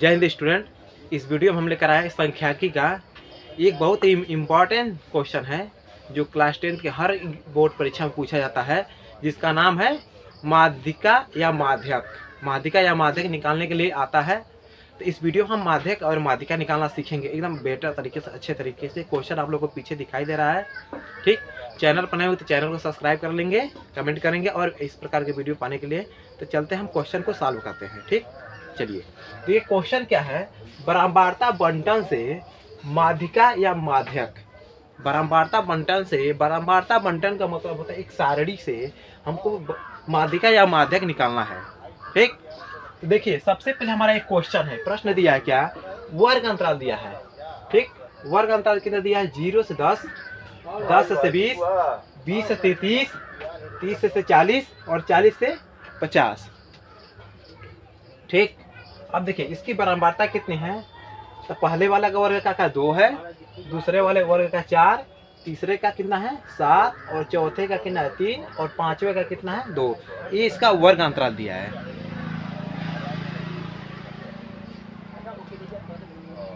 जय हिंद स्टूडेंट। इस वीडियो में हम लेकर आए सांख्यिकी का एक बहुत ही इम्पॉर्टेंट क्वेश्चन है जो क्लास 10 के हर बोर्ड परीक्षा में पूछा जाता है, जिसका नाम है माध्यिका या माध्यक। माध्यिका या माध्यक निकालने के लिए आता है। तो इस वीडियो में हम माध्यक और माध्यिका निकालना सीखेंगे एकदम बेटर तरीके से, अच्छे तरीके से। क्वेश्चन आप लोगों को पीछे दिखाई दे रहा है, ठीक। चैनल पर नए हो तो चैनल को सब्सक्राइब कर लेंगे, कमेंट करेंगे और इस प्रकार के वीडियो पाने के लिए। तो चलते हैं हम क्वेश्चन को सॉल्व करते हैं, ठीक। चलिए, तो ये क्वेश्चन क्या है, बारंबारता बंटन से माध्यिका या माध्यक। बारंबारता बंटन से, बारंबारता बंटन का मतलब होता है एक सारणी से हमको माध्यिका या माध्यक निकालना है, ठीक। तो देखिए, सबसे पहले हमारा एक क्वेश्चन है, प्रश्न दिया है क्या, वर्ग अंतराल दिया है, ठीक। वर्ग अंतराल कितना दिया है, 0 से 10, 10 से 20, 20 से 33, 30 से 40 और 40 से 50, ठीक। अब देखिए इसकी बारंबारता कितनी है, तो पहले वाला का वर्ग का 2 है, दूसरे वाले वर्ग का 4, तीसरे का कितना है 7 और चौथे का कितना है 3 और पांचवे का कितना है 2। ये इसका वर्ग अंतराल दिया है,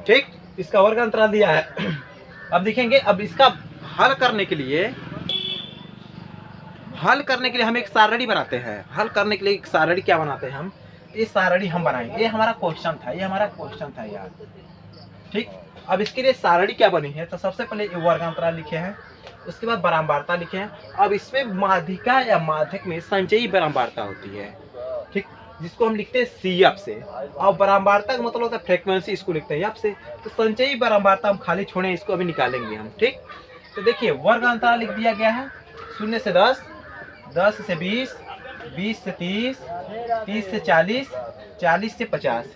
ठीक। इसका वर्ग अंतराल दिया है। अब देखेंगे, अब इसका हल करने के लिए हम एक सारणी बनाते हैं। हल करने के लिए एक सारणी क्या बनाते हैं हम, ये सारणी हम बनाएंगे। ये हमारा क्वेश्चन था, यार, ठीक। अब इसके लिए सारणी क्या बनी है, तो सबसे पहले वर्ग अंतराल लिखे हैं, उसके बाद बारंबारता लिखे हैं। अब इसमें माध्यिका या माध्यक में संचयी बारंबारता होती है, ठीक, जिसको हम लिखते हैं CF से। और बारंबारता का मतलब होता है फ्रीक्वेंसी, इसको लिखते हैं F से। तो संचयी बारंबारता हम खाली छोड़े, इसको अभी निकालेंगे हम, ठीक। तो देखिए, वर्ग अंतराल लिख दिया गया है 0 से 10, 10 से 20, 20 से 30, 30 से 40, 40 से 50।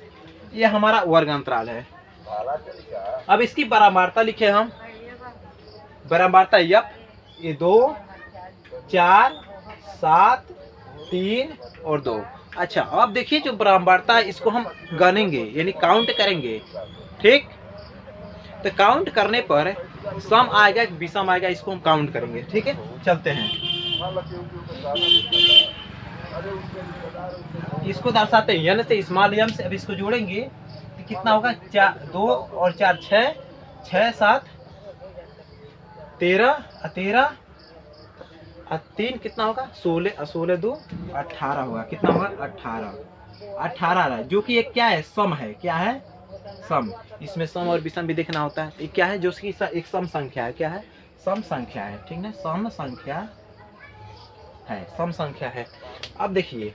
ये हमारा वर्ग अंतराल है। अब इसकी बारंबारता लिखे हम, बारंबारता F, ये 2, 4, 7, 3 और 2। अच्छा, अब देखिए जो बारंबारता है इसको हम गनेंगे, यानी काउंट करेंगे, ठीक। तो काउंट करने पर सम आएगा कि विषम आएगा, इसको हम काउंट करेंगे, ठीक है। चलते हैं, इसको दर्शाते हैं n से, स्मॉल m से। अब इसको जोड़ेंगे तो कितना होगा, 2 और 4 6, 6 7 13, 13 और 3 कितना होगा 16, 16 2 18 होगा। कितना होगा 18 जो कि एक क्या है, सम है। क्या है, सम। इसमें सम और विषम भी देखना होता है। क्या है, जो कि एक सम संख्या है। क्या है, सम संख्या है, ठीक ना, सम संख्या है, सम संख्या है। अब देखिए,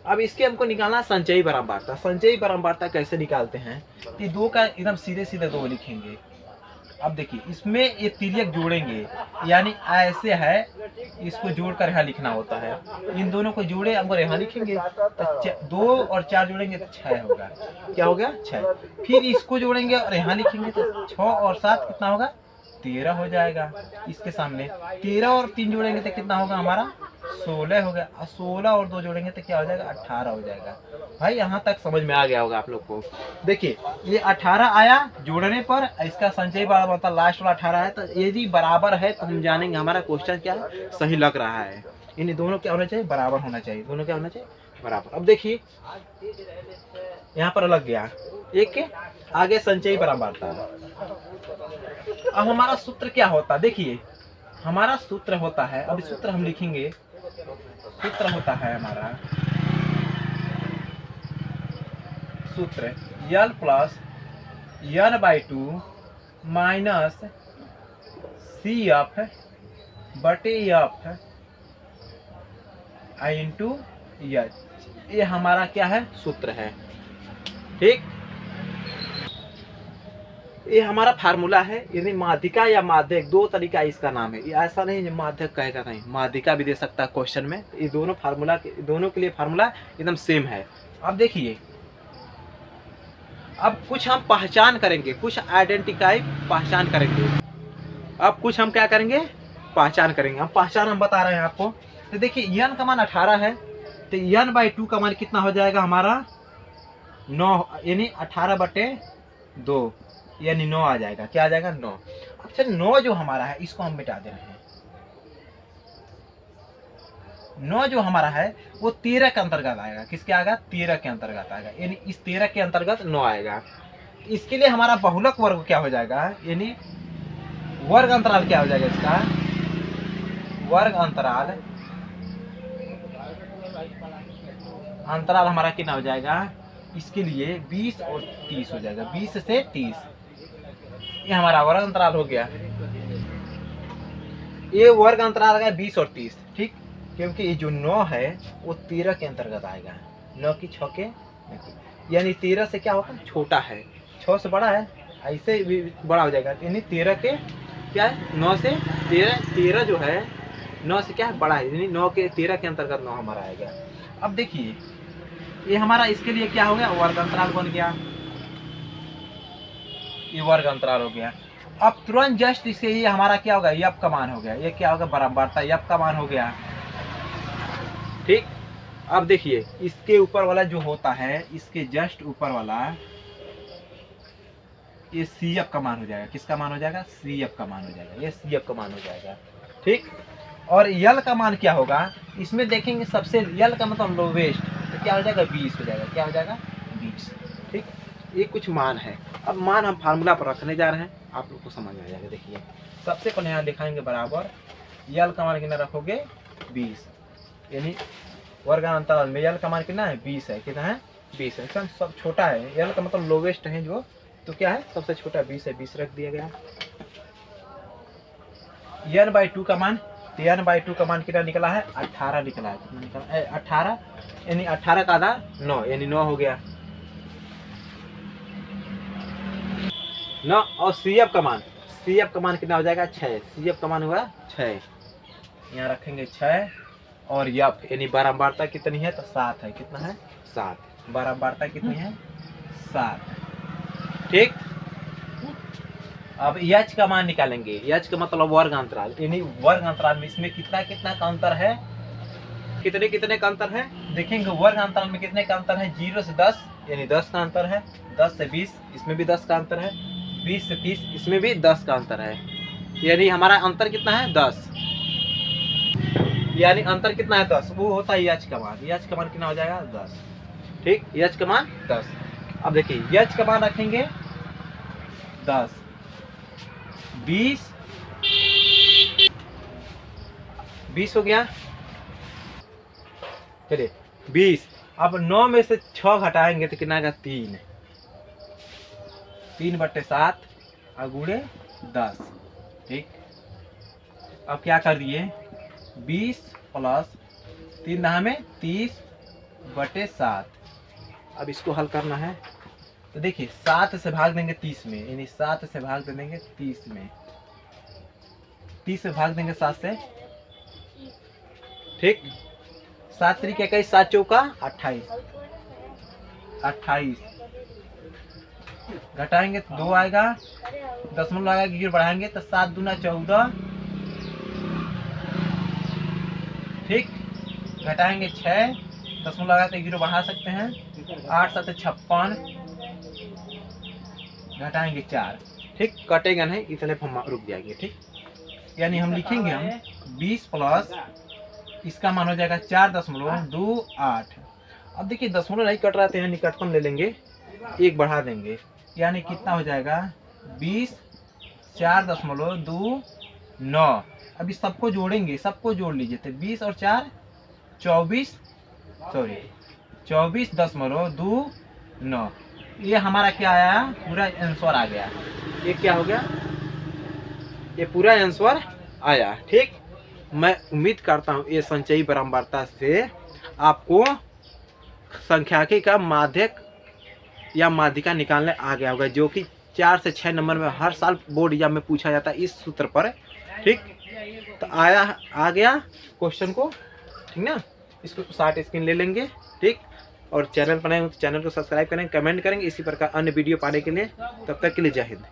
अब इसके हमको निकालना संचयी बारंबारता। संचयी बारंबारता कैसे निकालते हैं, ये 2 का एकदम सीधे सीधे 2 लिखेंगे। अब देखिए, इसमें ये तिर्यक जोड़ेंगे, यानी ऐसे है, इसको जोड़कर यहाँ लिखना होता है। इन दोनों को जोड़े हमको यहाँ लिखेंगे, तो 2 और 4 जोड़ेंगे तो 6 होगा। क्या हो गया, 6। फिर इसको जोड़ेंगे और यहाँ लिखेंगे तो 6 और 7 कितना होगा 13 हो जाएगा। इसके सामने 13 और 3 जोड़ेंगे तो कितना होगा हमारा 16 हो गया। और 16 और 2 जोड़ेंगे तो क्या हो जाएगा 18 हो जाएगा। भाई यहाँ तक समझ में आ गया होगा आप लोग को। देखिए, ये 18 आया जोड़ने पर, इसका संचयी बारंबारता लास्ट वाला 18 है। तो यदि बराबर है तो हम जानेंगे हमारा क्वेश्चन क्या है, सही लग रहा है। इन दोनों क्या होना चाहिए, बराबर होना चाहिए। दोनों क्या होना चाहिए, बराबर। अब देखिए, यहाँ पर लग गया एक के आगे संचयी बारंबारता। अब हमारा सूत्र क्या होता है, देखिए हमारा सूत्र होता है, अब सूत्र हम लिखेंगे। सूत्र होता है हमारा, सूत्र L plus n/2 minus CF बटे F इंटू H। ये हमारा क्या है, सूत्र है, ठीक। ये हमारा फार्मूला है। यानी माध्यिका या माध्यक, 2 तरीका इसका नाम है। ये ऐसा नहीं है माध्यक कहेगा, नहीं, माध्यिका भी दे सकता है क्वेश्चन में। ये दोनों फार्मूला, दोनों के लिए फार्मूला एकदम सेम है। अब देखिए, अब कुछ हम पहचान करेंगे, कुछ आइडेंटिफाई पहचान करेंगे। अब कुछ हम क्या करेंगे, पहचान करेंगे। हम पहचान हम बता रहे हैं आपको। तो देखिए, n का मान 18 है, तो n/2 का मान कितना हो जाएगा हमारा 9, यानी 18/2 यानी 9 आ जाएगा। क्या आ जाएगा 9। अच्छा, 9 जो हमारा है इसको हम मिटा दे रहे हैं। 9 जो हमारा है वो 13 के अंतर्गत आएगा। किसके आएगा? 13 के अंतर्गत आएगा, यानी इस 13 के अंतर्गत 9 आएगा। इसके लिए हमारा बहुलक वर्ग क्या हो जाएगा, यानी वर्ग अंतराल क्या हो जाएगा इसका? वर्ग अंतराल हमारा कितना हो जाएगा इसके लिए? 20 और 30 हो जाएगा, 20 से 30। ये हमारा वर्ग अंतराल हो गया। ये वर्ग अंतराल आ गया 20 और 30, ठीक, क्योंकि ये जो 9 है वो 13 के अंतर्गत आएगा। 9 की 6 के, यानी 13 से क्या होगा? छोटा है, 6 से बड़ा है, ऐसे भी बड़ा हो जाएगा, यानी 13 के क्या है? 9 से 13 जो है 9 से क्या है? बड़ा है, यानी 9 के 13 के अंतर्गत 9 हमारा आएगा। अब देखिए ये हमारा इसके लिए क्या हो गया? वर्ग अंतराल बन गया, ये वर्ग अंतराल हो गया। अब तुरंत जस्ट इसके ये हमारा क्या होगा? यप का मान हो गया। ये क्या होगा? बराबरता यप का मान हो गया, ठीक। अब देखिए इसके ऊपर वाला जो होता है, इसके जस्ट ऊपर वाला ये सी एफ का मान हो जाएगा। किसका मान हो जाएगा? सी एफ का मान हो जाएगा, ये सी एफ का मान हो जाएगा, ठीक। और यल का मान क्या होगा? इसमें देखेंगे सबसे यल का मतलब लोवेस्ट, तो क्या हो जाएगा? 20 हो जाएगा। क्या हो जाएगा? 20, ठीक। ये कुछ मान है। अब मान हम फार्मूला पर रखने जा रहे हैं, आप लोग को समझ में आ जाएगा। देखिए सबसे पहले यहाँ दिखाएंगे बराबर यल का मान कितना रखोगे? 20, यानी वर्ग अंतराल में यल का मान कितना है? 20 है। कितना है? 20 है। सब छोटा है, यल का मतलब लोवेस्ट है जो, तो क्या है? सबसे छोटा 20 है, 20 रख दिया गया। n/2 का मान, n/2 का मान कितना निकला है? 18 निकला है। कितना निकला है? 18, यानी 18 का आधा 9, यानी 9 हो गया 9। और CF का मान, CF का मान कितना हो जाएगा? 6। CF का मान हुआ 6, यहाँ रखेंगे 6। और यफ यानी बारंबारता कितनी है? तो 7 है। कितना है? 7। बारंबारता कितनी है? 7, ठीक। अब यच का मान निकालेंगे। यच का मतलब वर्ग अंतराल, यानी वर्ग अंतराल में इसमें कितना कितना का अंतर है? कितने कितने का अंतर है? देखेंगे वर्ग अंतराल में कितने का अंतर है? 0 से 10, यानी 10 का अंतर है। 10 से 20, इसमें भी 10 का अंतर है। 20 से 30, इसमें भी 10 का अंतर है, यानी हमारा अंतर कितना है? 10, यानी अंतर कितना है? 10। वो होता है यच का मान। यच का मान कितना हो जाएगा? 10, ठीक। यच का मान 10। अब देखिए यच का मान रखेंगे 10, 20 हो गया। चलिए 20। अब 9 में से 6 घटाएंगे तो कितना आएगा? 3। 3/7 गुणे 10, ठीक। अब क्या कर दिए? 20 प्लस 3 दहा में 30/7। अब इसको हल करना है, तो देखिए 7 से भाग देंगे 30 में, यानी 7 से भाग दे देंगे 30 में, 30 से भाग देंगे 7 से, ठीक। 7 3 21, 7 चौका 28, 28 घटाएंगे तो 2 आएगा, दशमलव आएगा, गिर बढ़ाएंगे तो 7 दूना 14, ठीक। घटाएंगे 6, दशमलव लगा तो 0 बढ़ा सकते हैं। 8 7 56, घटाएंगे 4, ठीक। कटेगा नहीं, इतने पर हम रुक जाएंगे, ठीक। यानी हम लिखेंगे 20 प्लस इसका मान हो जाएगा 4.28। अब देखिए दशमलव नहीं कट रहा है, निकटतम ले लेंगे, 1 बढ़ा देंगे, यानी कितना हो जाएगा? 20 4.29। अब इस सबको जोड़ेंगे, सबको जोड़ लीजिए, तो 20 और 4 24.29। ये हमारा क्या आया? पूरा आंसर आ गया। ये क्या हो गया? ये पूरा आंसर आया, ठीक। मैं उम्मीद करता हूँ ये संचयी बारंबारता से आपको संख्याकी का माध्यक या माध्यिका निकालने आ गया होगा, जो कि 4 से 6 नंबर में हर साल बोर्ड एग्जाम में पूछा जाता है इस सूत्र पर, ठीक। तो आ गया क्वेश्चन को, ठीक ना। इसको 60 स्क्रीन ले लेंगे, ठीक। और चैनल बनाएंगे तो चैनल को सब्सक्राइब करेंगे, कमेंट करेंगे इसी प्रकार अन्य वीडियो पाने के लिए। तब तक के लिए जय हिंद।